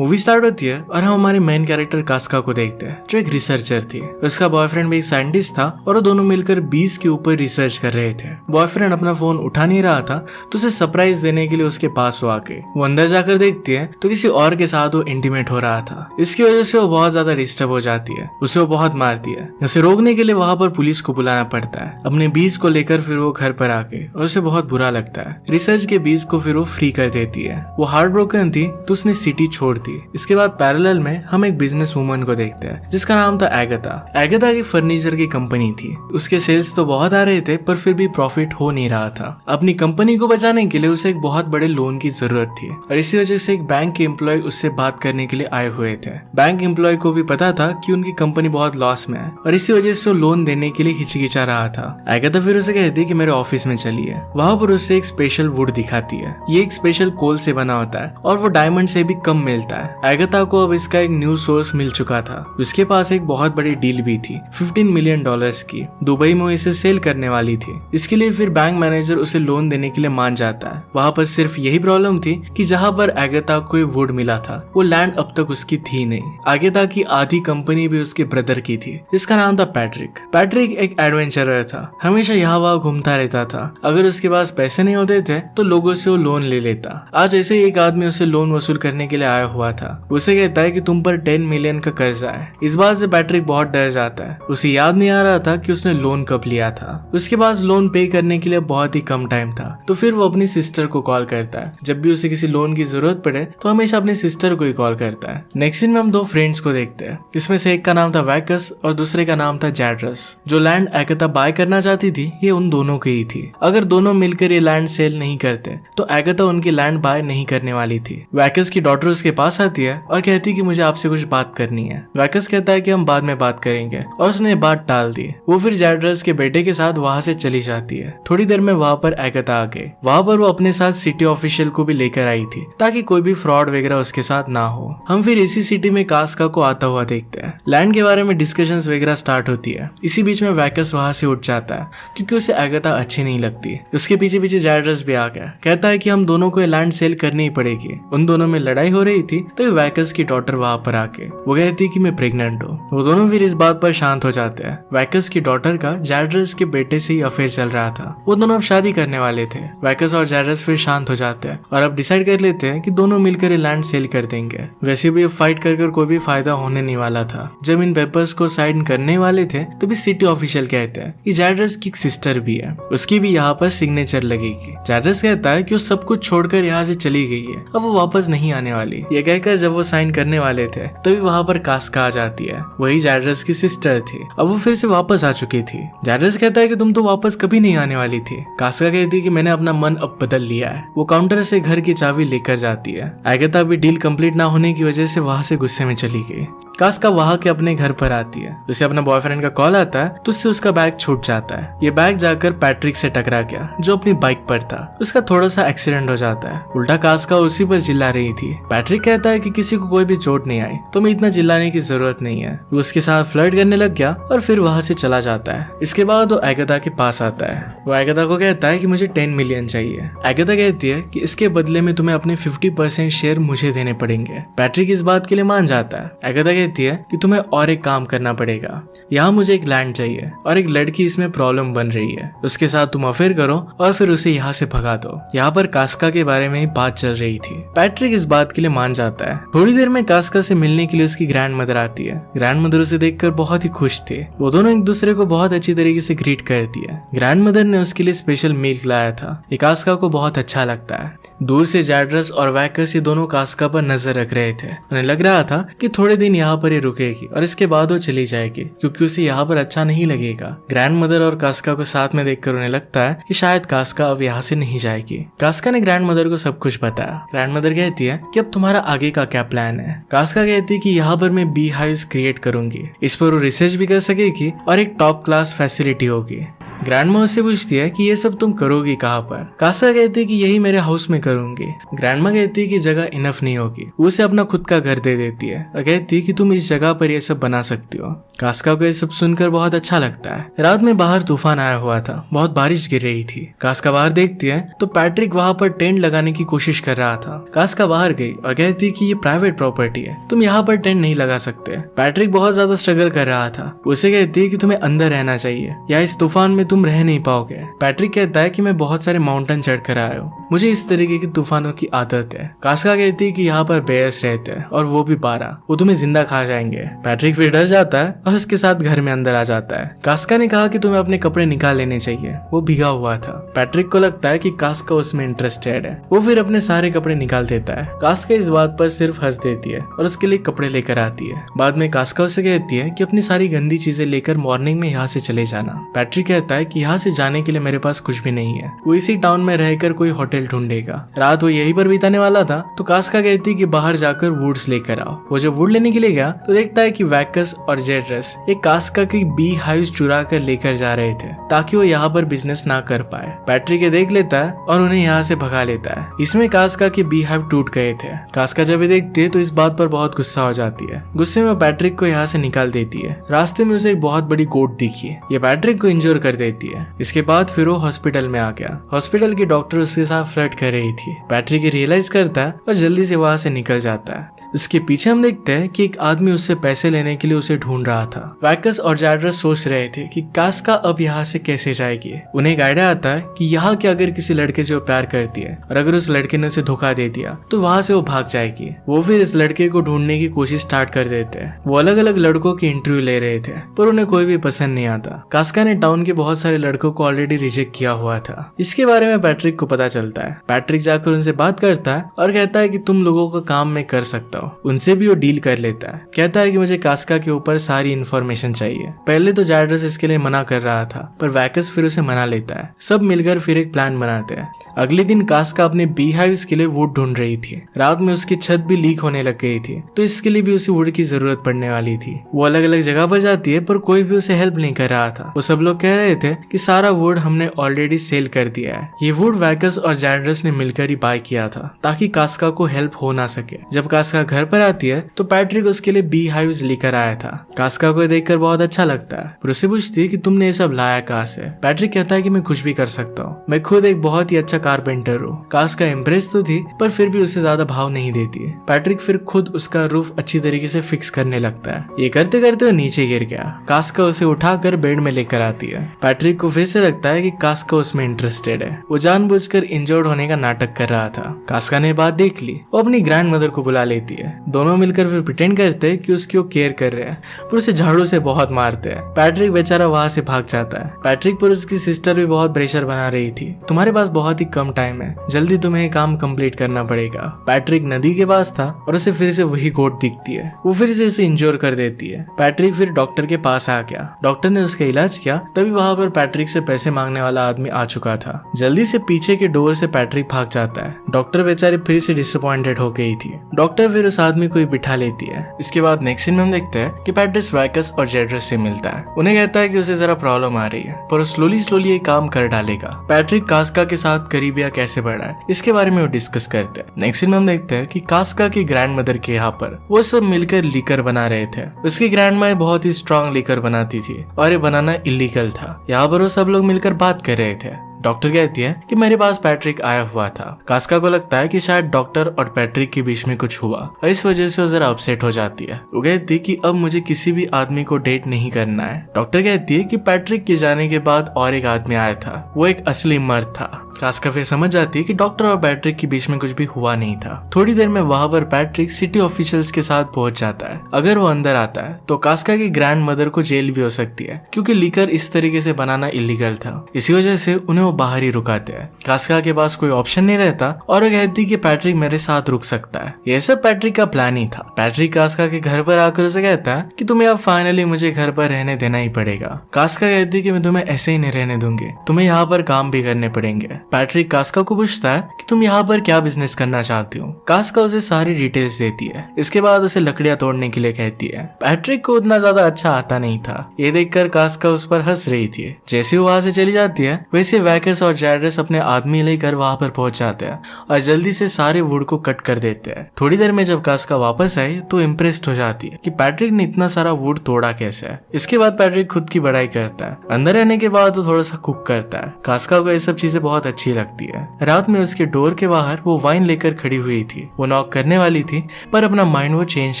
Movie start होती है और हम हमारे मेन कैरेक्टर कास्का को देखते हैं जो एक रिसर्चर थी। उसका बॉयफ्रेंड भी एक साइंटिस्ट था और वो दोनों मिलकर बीज के ऊपर रिसर्च कर रहे थे। बॉयफ्रेंड अपना फोन उठा नहीं रहा था तो उसे सरप्राइज देने के लिए उसके पास वो आके वो अंदर जाकर देखती है तो किसी और के साथ वो इंटीमेट हो रहा था। इसकी वजह से वो बहुत ज्यादा डिस्टर्ब हो जाती है, उसे वो बहुत मारती है। उसे रोकने के लिए वहां पर पुलिस को बुलाना पड़ता है। अपने बीज को लेकर फिर वो घर पर आके और उसे बहुत बुरा लगता है। रिसर्च के बीज को फिर वो फ्री कर देती है। वो हार्ट ब्रोकन थी तो उसने सिटी छोड़ दी। इसके बाद पैरेलल में हम एक बिजनेस वुमन को देखते हैं जिसका नाम था एगाथा। एगाथा की फर्नीचर की कंपनी थी। उसके सेल्स तो बहुत आ रहे थे पर फिर भी प्रॉफिट हो नहीं रहा था। अपनी कंपनी को बचाने के लिए उसे एक बहुत बड़े लोन की जरूरत थी और इसी वजह से एक बैंक के एम्प्लॉय उससे बात करने के लिए आए हुए थे। बैंक एम्प्लॉय को भी पता था कि उनकी कंपनी बहुत लॉस में है और इसी वजह से वो लोन देने के लिए हिचकिचा रहा था। एगाथा फिर उसे कहती है कि मेरे ऑफिस में चलिए। वहां पर उसे एक स्पेशल वुड दिखाती है। ये एक स्पेशल कोल से बना होता है और वो डायमंड से भी कम मिलता है। एगाथा को अब इसका एक न्यू सोर्स मिल चुका था। उसके पास एक बहुत बड़ी डील भी थी 15 मिलियन डॉलर्स की। दुबई में इसे सेल करने वाली थी। इसके लिए फिर बैंक मैनेजर उसे लोन देने के लिए मान जाता है। वहां पर सिर्फ यही प्रॉब्लम थी कि जहां पर एगाथा को वुड मिला था वो लैंड अब तक उसकी थी नहीं। एगाथा की आधी कंपनी भी उसके ब्रदर की थी जिसका नाम था पैट्रिक। पैट्रिक एक एडवेंचरर था, हमेशा यहाँ वहाँ घूमता रहता था। अगर उसके पास पैसे नहीं होते थे तो लोगों से वो लोन ले लेता। आज ऐसे ही एक आदमी उसे लोन वसूल करने के लिए आया हुआ था। उसे कहता है कि तुम पर 10 मिलियन का कर्जा है। इस बात से पैट्रिक बहुत डर जाता है। उसे याद नहीं आ रहा था कि उसने लोन कब लिया था। उसके पास लोन पे करने के लिए बहुत ही कम टाइम था तो फिर वो अपनी सिस्टर को कॉल करता है। जब भी उसे किसी लोन की जरूरत पड़े तो हमेशा अपनी सिस्टर को ही कॉल करता है। नेक्स्ट सीन में हम दो फ्रेंड्स को देखते हैं। इसमें से एक का नाम था वैकस और दूसरे का नाम था जैड्रस। जो लैंड एगाथा बाय करना चाहती थी ये उन दोनों की ही थी। अगर दोनों मिलकर ये लैंड सेल नहीं करते तो एगाथा उनकी लैंड बाय नहीं करने वाली थी। वैकस की डॉटर उसके पास आती है और कहती है कि मुझे आपसे कुछ बात करनी है। वैकस कहता है कि हम बाद में बात करेंगे और उसने बात टाल दी। वो फिर जैड्रस के बेटे के साथ वहां से चली जाती है। थोड़ी देर में वहां पर एगाथा आ गए। वहां पर वो अपने साथ सिटी ऑफिशियल को भी लेकर आई थी ताकि कोई भी फ्रॉड वगैरह उसके साथ ना हो। हम फिर इसी सिटी में कास्का को आता हुआ देखते हैं। लैंड के बारे में डिस्कशंस वगैरह स्टार्ट होती है। इसी बीच में वैकस वहां से उठ जाता है क्योंकि उसे एगाथा अच्छी नहीं लगती। उसके पीछे पीछे जैड्रस भी आ गया। कहता है कि हम दोनों को लैंड सेल करनी ही पड़ेगी। उन दोनों में लड़ाई हो रही थी तभी वैकस की डॉटर वहां पर आके वो कहती कि मैं प्रेग्नेंट हूँ। वो दोनों फिर इस बात पर शांत हो जाते हैं। वैकस की डॉटर का जैड्रस के बेटे से ही अफेयर चल रहा था। वो दोनों अब शादी करने वाले थे। वैकस और जैड्रस फिर शांत हो जाते हैं और अब डिसाइड कर लेते हैं कि दोनों मिलकर ये लैंड सेल कर देंगे। वैसे भी फाइट कर कोई भी फायदा होने नहीं वाला था। जब इन पेपर्स को साइन करने वाले थे तभी सिटी ऑफिशियल कहते हैं कि जैड्रस की सिस्टर भी है, उसकी भी यहाँ पर सिग्नेचर लगेगी। जैड्रस कहता है कि वो सब कुछ छोड़कर यहाँ से चली गई है, अब वो वापस नहीं आने वाली। ये कहकर जब वो साइन करने वाले थे तभी वहाँ पर कास्का आ जाती है। वही जैड्रस की सिस्टर थी। अब वो फिर से वापस आ चुकी थी। जैड्रस कहता है कि तुम तो वापस कभी नहीं आने वाली थी। कास्का कहती है कि मैंने अपना मन अब बदल लिया है। वो काउंटर से घर की चाबी लेकर जाती है। एगाथा भी डील कंप्लीट ना होने की वजह से वहां से गुस्से में चली गई। कास्का वहां के अपने घर पर आती है। उसे अपना बॉयफ्रेंड का कॉल आता है तो उससे उसका बैग छूट जाता है। ये बैग जाकर पैट्रिक से टकरा गया जो अपनी बाइक पर था। उसका थोड़ा सा एक्सीडेंट हो जाता है। उल्टा कास्का उसी पर चिल्ला रही थी। पैट्रिक कहता है कि किसी को कोई भी चोट नहीं आई तो मैं इतना चिल्लाने की जरूरत नहीं है। वो उसके साथ फ्लर्ट करने लग गया और फिर वहां से चला जाता है। इसके बाद वो एगाथा के पास आता है। वो एगाथा को कहता है कि मुझे 10 मिलियन चाहिए। एगाथा कहती है कि इसके बदले में तुम्हें अपने 50% शेयर मुझे देने पड़ेंगे। पैट्रिक इस बात के लिए मान जाता है। एगाथा कहती है कि तुम्हें और एक काम करना पड़ेगा। यहाँ मुझे एक लैंड चाहिए और एक लड़की इसमें प्रॉब्लम बन रही है। उसके साथ तुम अफेयर करो और फिर उसे यहाँ से भगा दो। यहाँ पर कास्का के बारे में ही बात चल रही थी। पैट्रिक इस बात के लिए मान जाता है। थोड़ी देर में कास्का से मिलने के लिए उसकी ग्रैंड मदर आती है। ग्रैंड मदर उसे देखकर बहुत ही खुश थे। वो दोनों एक दूसरे को बहुत अच्छी तरीके से ग्रीट करती है। ग्रैंड मदर ने उसके लिए स्पेशल मिल्क लाया था। ये कास्का को बहुत अच्छा लगता है। दूर से जैड्रस और वैकस ये दोनों कास्का पर नजर रख रहे थे। उन्हें लग रहा था कि थोड़े दिन यहाँ पर ये रुकेगी और इसके बाद वो चली जाएगी क्योंकि उसे यहाँ पर अच्छा नहीं लगेगा। ग्रैंड मदर और कास्का को साथ में देखकर उन्हें लगता है कि शायद कास्का अब यहाँ से नहीं जाएगी। कास्का ने ग्रैंड मदर को सब कुछ बताया। ग्रैंड मदर कहती है कि अब तुम्हारा आगे का क्या प्लान है। कास्का कहती है कि यहाँ पर मैं बी हाइव्स क्रिएट करूंगी। इस पर वो रिसर्च भी कर सकेगी और एक टॉप क्लास फैसिलिटी होगी। ग्रैंडमा उससे पूछती है कि ये सब तुम करोगी कहाँ पर। कास्का कहती है कि यही मेरे हाउस में करूंगी। ग्रैंडमा कहती है कि जगह इनफ नहीं होगी, वो उसे अपना खुद का घर दे देती है और कहती है कि तुम इस जगह पर ये सब बना सकती हो। कास्का को ये सब सुनकर बहुत अच्छा लगता है। रात में बाहर तूफान आया हुआ था, बहुत बारिश गिर रही थी। कास्का बाहर देखती है तो पैट्रिक वहाँ पर टेंट लगाने की कोशिश कर रहा था। कास्का बाहर गई और कहती है कि ये प्राइवेट प्रॉपर्टी है, तुम यहाँ पर टेंट नहीं लगा सकते। पैट्रिक बहुत ज्यादा स्ट्रगल कर रहा था। उसे कहती है कि तुम्हें अंदर रहना चाहिए या इस तूफान में तुम रह नहीं पाओगे। पैट्रिक कहता है कि मैं बहुत सारे माउंटेन चढ़ कर आया हूँ, मुझे इस तरीके की तूफानों की आदत है। कास्का कहती है कि यहाँ पर बेयर्स रहते हैं और वो भी 12, वो तुम्हें जिंदा खा जाएंगे। पैट्रिक फिर डर जाता है और उसके साथ घर में अंदर आ जाता है। कास्का ने कहा कि तुम्हें अपने कपड़े निकाल लेने चाहिए, वो भीगा हुआ था। पैट्रिक को लगता है कि कास्का उसमें इंटरेस्टेड है, वो फिर अपने सारे कपड़े निकाल देता है। कास्का इस बात पर सिर्फ हंस देती है और उसके लिए कपड़े लेकर आती है। बाद में कास्का उसे कहती है कि अपनी सारी गंदी चीजें लेकर मॉर्निंग में यहाँ से चले जाना। पैट्रिक कहता है कि यहाँ से जाने के लिए मेरे पास कुछ भी नहीं है, वो इसी टाउन में रहकर कोई होटल ढूंढेगा। रात वो यहीं पर बिताने वाला था तो कास्का कहती है कि बाहर जाकर वुड्स लेकर आओ। वो जब वुड लेने के लिए गया तो देखता है कि वैकस और जेड्रस एक कास्का की बी हाइव्स चुरा कर लेकर जा रहे थे ताकि वो यहाँ पर बिजनेस ना कर पाए। पैट्रिक ये देख लेता है और उन्हें यहाँ से भगा लेता है। इसमें कास्का के बी हाइव टूट गए थे। कास्का जब ये देखती है तो इस बात पर बहुत गुस्सा हो जाती है। गुस्से में पैट्रिक को यहाँ से निकाल देती है। रास्ते में उसे एक बहुत बड़ी गोट दिखी है, ये पैट्रिक को इंजोर कर देती है। इसके बाद फिर वो हॉस्पिटल में आ गया। हॉस्पिटल की डॉक्टर उसके साथ फ्लर्ट कर रही थी। पैट्रिक रियलाइज करता है और जल्दी से वहां से निकल जाता है। इसके पीछे हम देखते हैं कि एक आदमी उससे पैसे लेने के लिए उसे ढूंढ रहा था। वैकस और जैड्रस सोच रहे थे कि कास्का अब यहाँ से कैसे जाएगी। उन्हें एक आइडिया आता है कि यहाँ के अगर किसी लड़के से वो प्यार करती है और अगर उस लड़के ने उसे धोखा दे दिया तो वहां से वो भाग जाएगी। वो फिर इस लड़के को ढूंढने की कोशिश स्टार्ट कर देते हैं। वो अलग अलग लड़कों की इंटरव्यू ले रहे थे पर उन्हें कोई भी पसंद नहीं आता। कास्का ने टाउन के बहुत सारे लड़कों को ऑलरेडी रिजेक्ट किया हुआ था। इसके बारे में पैट्रिक को पता चलता है। पैट्रिक जाकर उनसे बात करता है और कहता है कि तुम लोगों का काम मैं कर सकता हूँ। उनसे भी वो डील कर लेता है। कहता है कि मुझे कास्का के ऊपर सारी इन्फॉर्मेशन चाहिए। पहले तो जैड्रस इसके लिए मना कर रहा था पर वैकस फिर उसे मना लेता है। सब मिलकर फिर एक प्लान बनाते हैं। अगले दिन कास्का अपने बी हाइव्स के लिए वुड ढूंढ रही थी। रात में उसकी छत भी लीक होने लग गई थी तो इसके लिए भी उसे वुड की जरूरत पड़ने वाली थी। वो अलग अलग जगह पर जाती है पर कोई भी उसे हेल्प नहीं कर रहा था। वो सब लोग कह रहे थे कि सारा वुड हमने ऑलरेडी सेल कर दिया है। ये वुड वैकस और जैड्रस ने मिलकर ही बाय किया था ताकि कास्का को हेल्प हो ना सके। जब कास्का घर पर आती है तो पैट्रिक उसके लिए बी हाइव्स लेकर आया था। कास्का को देखकर बहुत अच्छा लगता है पर उसे पूछती है कि तुमने ये सब लाया कहाँ से। पैट्रिक कहता है कि मैं कुछ भी कर सकता हूँ, मैं खुद एक बहुत ही अच्छा कारपेंटर हूँ। कास्का इम्प्रेस तो थी पर फिर भी उसे ज्यादा भाव नहीं देती है। पैट्रिक फिर खुद उसका रूफ अच्छी तरीके से फिक्स करने लगता है। ये करते करते वो नीचे गिर गया। कास्का उसे उठाकर बेड में लेकर आती है। पैट्रिक को फिर से लगता है कि कास्का उसमें इंटरेस्टेड है। वो जानबूझकर इंजर्ड होने का नाटक कर रहा था। कास्का ने बात देख ली। वो अपनी ग्रैंड मदर को बुला लेती है। दोनों मिलकर फिर प्रिटेंड करते हैं कि उसकी वो केयर कर रहे हैं पर उसे झाड़ू से बहुत मारते हैं। पैट्रिक बेचारा वहां से भाग जाता है। पैट्रिक पर उसकी सिस्टर भी बहुत प्रेशर बना रही थी। तुम्हारे पास बहुत ही कम टाइम है, जल्दी तुम्हें काम कंप्लीट करना पड़ेगा। पैट्रिक नदी के पास था और उसे फिर से वही गोट दिखती है। वो फिर से उसे इंजोर कर देती है। पैट्रिक फिर डॉक्टर के पास आ गया। डॉक्टर ने उसका इलाज किया। तभी वहां पर पैट्रिक से पैसे मांगने वाला आदमी आ चुका था। जल्दी से पीछे के डोर से पैट्रिक भाग जाता है। डॉक्टर बेचारी फिर से डिसअपॉइंटेड हो गई थी। डॉक्टर फिर उस आदमी को बिठा लेती है। इसके बाद नेक्स्ट सीन में हम देखते हैं कि पैट्रिक वैकस और जेड्रस से मिलता है। उन्हें कहता है कि उसे जरा प्रॉब्लम आ रही है पर वो स्लोली ये काम कर डालेगा। पैट्रिक कास्का के साथ करीबिया कैसे बढ़ा है इसके बारे में वो डिस्कस करते हैं। नेक्स्ट सीन में हम देखते हैं कि कास्का की ग्रैंड मदर के यहाँ पर वो सब मिलकर लीकर बना रहे थे। उसकी ग्रैंड माँ बहुत ही स्ट्रॉन्ग लीकर बनाती थी और ये बनाना इलीगल था। यहाँ पर वो सब लोग मिलकर बात कर रहे थे। डॉक्टर कहती है कि मेरे पास पैट्रिक आया हुआ था। कास्का को लगता है कि शायद डॉक्टर और पैट्रिक के बीच में कुछ हुआ और इस वजह से वो जरा अपसेट हो जाती है। वो कहती है कि अब मुझे किसी भी आदमी को डेट नहीं करना है। डॉक्टर कहती है कि पैट्रिक के जाने के बाद और एक आदमी आया था, वो एक असली मर्द था। कास्का फिर समझ जाती है कि डॉक्टर और पैट्रिक के बीच में कुछ भी हुआ नहीं था। थोड़ी देर में वहां पर पैट्रिक सिटी ऑफिशियल्स के साथ पहुंच जाता है। अगर वो अंदर आता है तो कास्का की ग्रैंड मदर को जेल भी हो सकती है क्योंकि लीकर इस तरीके से बनाना इलीगल था। इसी वजह से उन्हें वो बाहर ही रुकाते हैं। कास्का के पास कोई ऑप्शन नहीं रहता और वो कहती कि पैट्रिक मेरे साथ रुक सकता है। यह सब पैट्रिक का प्लान ही था। पैट्रिक कास्का के घर पर आकर उसे कहता है कि तुम्हें अब फाइनली मुझे घर पर रहने देना ही पड़ेगा। कास्का कहती कि मैं तुम्हें ऐसे ही नहीं रहने दूंगी, तुम्हें यहाँ पर काम भी करने पड़ेंगे। पैट्रिक कास्का को पूछता है कि तुम यहाँ पर क्या बिजनेस करना चाहती हो। कास्का उसे सारी डिटेल्स देती है। इसके बाद उसे लकड़ियां तोड़ने के लिए कहती है। पैट्रिक को उतना ज्यादा अच्छा आता नहीं था। ये देखकर कास्का उस पर हंस रही थी। जैसे वो वहां से चली जाती है वैसे वैकस और जैड्रस अपने आदमी लेकर वहां पर पहुंच जाते हैं और जल्दी से सारे वुड को कट कर देते हैं। थोड़ी देर में जब कास्का वापस आई तो इम्प्रेस्ड हो जाती है कि पैट्रिक ने इतना सारा वुड तोड़ा कैसे है। इसके बाद पैट्रिक खुद की बड़ाई करता है। अंदर रहने के बाद वो थोड़ा सा कुक करता है। कास्का को ये सब चीजें बहुत अच्छी लगती है। रात में उसके डोर के बाहर वो वाइन लेकर खड़ी हुई थी। वो नॉक करने वाली थी पर अपना माइंड वो चेंज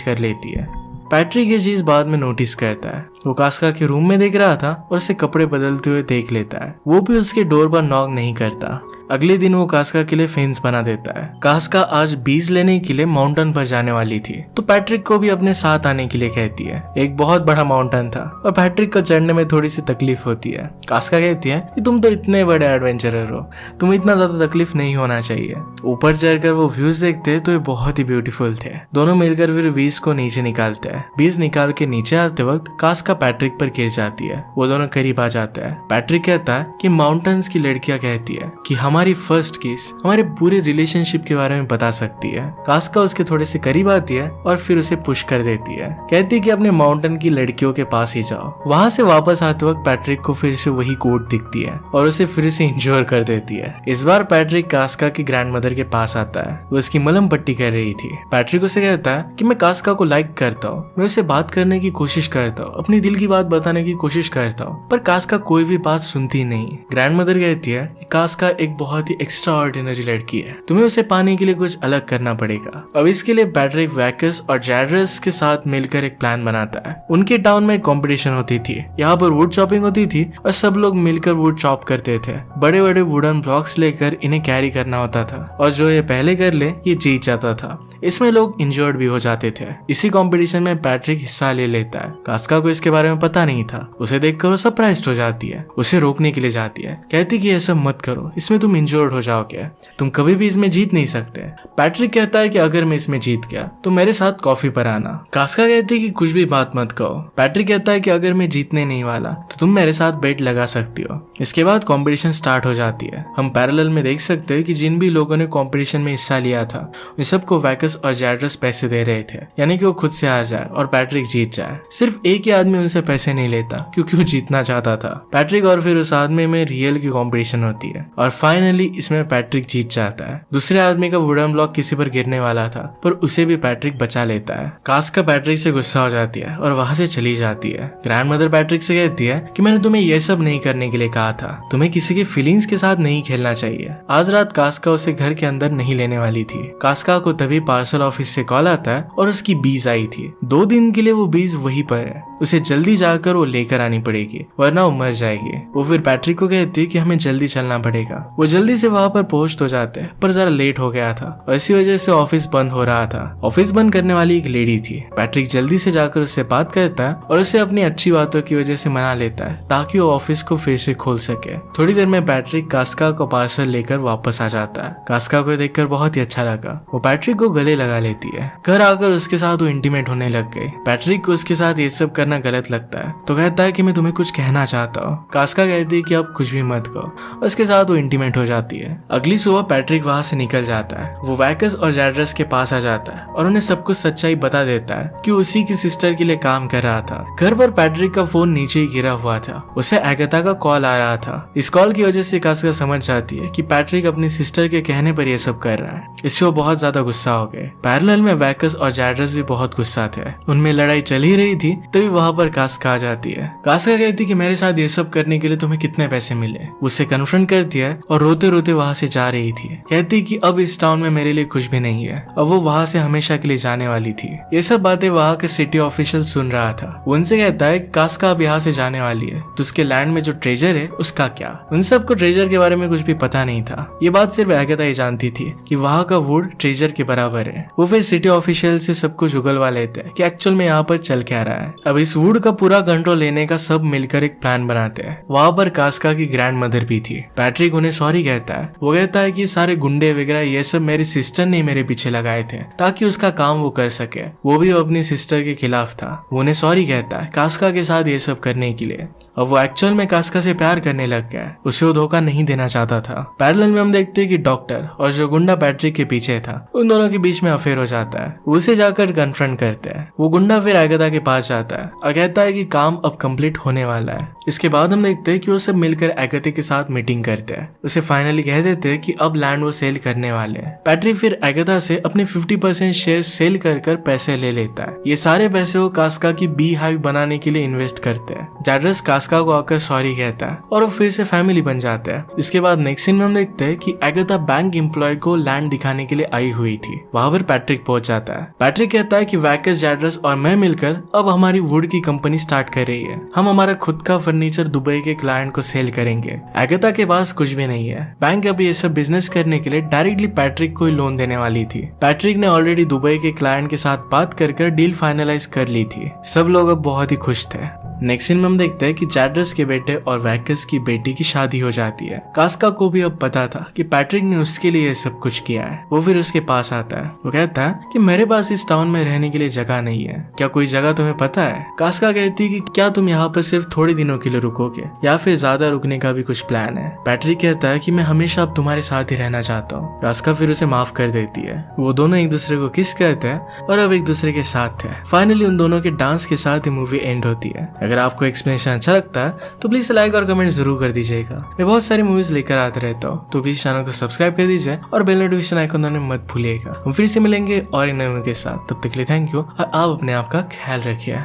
कर लेती है। पैट्रिक ये चीज बाद में नोटिस करता है। वो कास्का के रूम में देख रहा था और उसे कपड़े बदलते हुए देख लेता है। वो भी उसके डोर पर नॉक नहीं करता। अगले दिन वो कास्का के लिए फेंस बना देता है। कास्का आज बीज लेने के लिए माउंटेन पर जाने वाली थी तो पैट्रिक को भी अपने साथ आने के लिए कहती है। एक बहुत बड़ा माउंटेन था और पैट्रिक को चढ़ने में थोड़ी सी तकलीफ होती है। कास्का कहती है कि तुम तो इतने बड़े एडवेंचरर हो, तुम्हें इतना ज्यादा तकलीफ नहीं होना चाहिए। ऊपर चढ़कर वो व्यूज देखते तो ये बहुत ही ब्यूटीफुल थे। दोनों मिलकर फिर बीज को नीचे निकालते हैं। बीज निकाल के नीचे आते वक्त कास्का पैट्रिक पर गिर जाती है। वो दोनों करीब आ जाते हैं। पैट्रिक कहता है कि माउंटेन्स की लड़कियां कहती है कि हमारी फर्स्ट किस हमारे पूरे रिलेशनशिप के बारे में बता सकती है। कास्का उसके थोड़े से करीब आती है और फिर उसे पुश कर देती है। कहती है कि अपने माउंटेन की लड़कियों के पास ही जाओ। वहां से वापस आते वक्त पैट्रिक को फिर से वही कोट दिखती है और उसे फिर से इंजोर कर देती है। इस बार पैट्रिक कास्का की ग्रैंडमदर के पास आता है। वो उसकी मलहम पट्टी कर रही थी। पैट्रिक उसे कहता है कि मैं कास्का को लाइक करता हूँ, मैं उसे बात करने की कोशिश करता हूँ, अपनी दिल की बात बताने की कोशिश करता हूँ, पर कास्का कोई भी बात सुनती नहीं। ग्रैंडमदर कहती है कि कास्का एक बहुत ही एक्स्ट्रा ऑर्डिनरी लड़की है, तुम्हें उसे पाने के लिए कुछ अलग करना पड़ेगा। अब इसके लिए पैट्रिक वैकस और जैड्रस के साथ मिलकर एक प्लान बनाता है। उनके टाउन में कंपटीशन होती थी। यहाँ पर वुड चॉपिंग होती थी और सब लोग मिलकर वुड चॉप करते थे। बड़े बड़े वुडन ब्लॉक्स लेकर इन्हें कैरी करना होता था और जो ये पहले कर ले ये जीत जाता था। इसमें लोग इंजर्ड भी हो जाते थे। इसी कंपटीशन में पैट्रिक हिस्सा ले लेता है। कास्का को इसके बारे में पता नहीं था। उसे देखकर वो सरप्राइज्ड हो जाती है। उसे रोकने के लिए जाती है। कहती कि ऐसा मत करो, इसमें तुम इंजर्ड हो जाओगे, तुम कभी भी इसमें जीत नहीं सकते। पैट्रिक कहता है कि अगर मैं इसमें जीत गया तो मेरे साथ कॉफी पर आना। कास्का कहती है कि कुछ भी बात मत कहो। पैट्रिक कहता है कि अगर मैं जीतने नहीं वाला तो तुम मेरे साथ बेट लगा सकती हो। इसके बाद कंपटीशन स्टार्ट हो जाती है। हम पैरेलल में देख सकते हैं कि जिन भी लोगों ने कंपटीशन में हिस्सा लिया था उन सबको वैकस और जैड्रस पैसे दे रहे थे, यानी कि वो खुद से हार जाए और पैट्रिक जीत जाए। सिर्फ एक ही आदमी उनसे पैसे नहीं लेता क्योंकि वो जीतना चाहता था। पैट्रिक और फिर उस आदमी में रियल की कंपटीशन होती है और फाइनली इसमें पैट्रिक जीत जाता है। दूसरे आदमी का वुडन ब्लॉक किसी पर गिरने वाला था पर उसे भी पैट्रिक बचा लेता है। कास्का पैट्रिक से गुस्सा हो जाती है और वहां से चली जाती है। ग्रैंडमदर पैट्रिक से कहती है कि मैंने तुम्हें यह सब नहीं करने के लिए कहा था, तुम्हें किसी के फीलिंग्स के साथ नहीं खेलना चाहिए। आज रात कास्का उसे घर के अंदर नहीं लेने वाली थी। कास्का को तभी पार्सल ऑफिस से कॉल आता है और उसकी बीज आई थी। 2 दिन के लिए वो बीज वहीं पर है, उसे जल्दी जाकर वो लेकर आनी पड़ेगी वरना वो मर जाएगी। वो फिर पैट्रिक को कहती है कि हमें जल्दी चलना पड़ेगा। वो जल्दी से वहां पर पहुंच तो जाते हैं पर जरा लेट हो गया था और इसी वजह से ऑफिस बंद हो रहा था। ऑफिस बंद करने वाली एक लेडी थी। पैट्रिक जल्दी से जाकर उससे बात करता है और उसे अपनी अच्छी बातों की वजह से मना लेता है ताकि वो ऑफिस को फिर से खोल सके। थोड़ी देर में पैट्रिक कास्का को पार्सल लेकर वापस आ जाता है। कास्का को देखकर बहुत ही अच्छा लगा। वो पैट्रिक को गले लगा लेती है। घर आकर उसके साथ वो इंटीमेट होने लग गए। पैट्रिक को उसके साथ ये सब करना गलत लगता है तो कहता है कि मैं तुम्हें कुछ कहना चाहता हूँ। कास्का कहती है कि अब कुछ भी मत कहो। उसके साथ वो इंटीमेट हो जाती है। अगली सुबह पैट्रिक वहां से निकल जाता है। वो वैकस और जैड्रस के पास आ जाता है और उन्हें सब कुछ सच्चाई बता देता है कि उसी की सिस्टर के लिए काम कर रहा था। घर पर पैट्रिक का फोन नीचे ही गिरा हुआ था। उसे एगाथा का कॉल आ रहा था। इस कॉल की वजह से कास्का समझ जाती है कि पैट्रिक अपनी सिस्टर के कहने पर यह सब कर रहा है। इससे वो बहुत ज्यादा गुस्सा हो गए। पैरेलल में वैकस और जैड्रस भी बहुत गुस्सा थे। उनमें लड़ाई चल ही रही थी तभी वहां पर कास्का आ जाती है। कास्का कहती कि मेरे साथ ये सब करने के लिए तुम्हें कितने पैसे मिले। उससे कन्फ्रंट करती है और रोते रोते वहां से जा रही थी। कहती कि अब इस टाउन में मेरे लिए कुछ भी नहीं है। अब वो वहां से हमेशा के लिए जाने वाली थी। ये सब बातें वहां के सिटी ऑफिशियल सुन रहा था। वो उनसे कहता है कि कास्का अब यहाँ से जाने वाली है तो उसके लैंड में जो ट्रेजर है उसका क्या। उन सबको ट्रेजर के बारे में कुछ भी पता नहीं था। ये बात सिर्फ एगाथा ही जानती थी कि वहां का वुड ट्रेजर के बराबर है। वो फिर सिटी ऑफिशियल से सब कुछ उगलवा लेते हैं कि एक्चुअल में यहाँ पर चल क्या रहा है। अब इस वुड का पूरा कंट्रोल लेने का सब मिलकर एक प्लान बनाते हैं। वहां पर कास्का की ग्रैंड मदर भी थी। पैट्रिक उन्हें सॉरी कहता है। वो कहता है कि सारे गुंडे वगैरह ये सब मेरी सिस्टर ने मेरे पीछे लगाए थे ताकि उसका काम वो कर सके। वो भी अपनी सिस्टर के खिलाफ था। वो उन्हें सॉरी कहता है कास्का के साथ ये सब करने के लिए। और वो एक्चुअल में कास्का से प्यार करने लग गया। उसे वो धोखा नहीं देना चाहता था। पैरेलल में हम देखते हैं कि डॉक्टर और जो गुंडा पैट्रिक के पीछे था, उन दोनों के बीच में अफेयर हो जाता है। वो उसे जाकर कन्फ्रंट करते हैं। वो गुंडा फिर एगाथा के पास जाता है और कहता है कि काम अब कंप्लीट होने वाला है। इसके बाद हम देखते हैं कि वो सब मिलकर एगाथा के साथ मीटिंग करते हैं। उसे फाइनली कह देते हैं कि अब लैंड वो सेल करने वाले हैं। पैट्रिक फिर एगाथा से अपने 50% शेयर सेल कर पैसे ले लेता है। ये सारे पैसे वो कास्का की बी हाइव बनाने के लिए इन्वेस्ट करते हैं। जैड्रस कास्का को आकर सॉरी कहता है और वो फिर से फैमिली बन जाते हैं। इसके बाद नेक्स्ट सीन में हम देखते हैं कि एगाथा बैंक एम्प्लॉय को लैंड दिखाने के लिए आई हुई थी। वहां पर पैट्रिक पहुंच जाता है। पैट्रिक कहता है कि वैकस, जैड्रस और मैं मिलकर अब हमारी वुड की कंपनी स्टार्ट कर रही है। हम हमारा खुद का फर्नीचर दुबई के क्लाइंट को सेल करेंगे। एगाथा के पास कुछ भी नहीं है। बैंक अब ये सब बिजनेस करने के लिए डायरेक्टली पैट्रिक को ही लोन देने वाली थी। पैट्रिक ने ऑलरेडी दुबई के क्लाइंट के साथ बात कर डील फाइनलाइज कर ली थी। सब लोग अब बहुत ही खुश थे। नेक्स्ट सीन में हम देखते हैं कि जैड्रस के बेटे और वैकस की बेटी की शादी हो जाती है। कास्का को भी अब पता था कि पैट्रिक ने उसके लिए ये सब कुछ किया है। वो फिर उसके पास आता है। वो कहता है कि मेरे पास इस टाउन में रहने के लिए जगह नहीं है, क्या कोई जगह तुम्हें पता है? कास्का कहती है कि क्या तुम यहाँ पर सिर्फ थोड़े दिनों के लिए रुकोगे या फिर ज्यादा रुकने का भी कुछ प्लान है? पैट्रिक कहता है कि मैं हमेशा अब तुम्हारे साथ ही रहना चाहता हूँ। कास्का फिर उसे माफ कर देती है। वो दोनों एक दूसरे को किस करते हैं और अब एक दूसरे के साथ है। फाइनली उन दोनों के डांस के साथ ही मूवी एंड होती है। अगर आपको एक्सप्लेनेशन अच्छा लगता है तो प्लीज लाइक और कमेंट जरूर कर दीजिएगा। मैं बहुत सारी मूवीज लेकर आते रहता हूँ, तो प्लीज चैनल को सब्सक्राइब कर दीजिए और बेल नोटिफिकेशन आइकन दबाना मत भूलिएगा। हम फिर से मिलेंगे और इन मूवी के साथ। तब तक के लिए थैंक यू और आप अपने आप का ख्याल रखिए।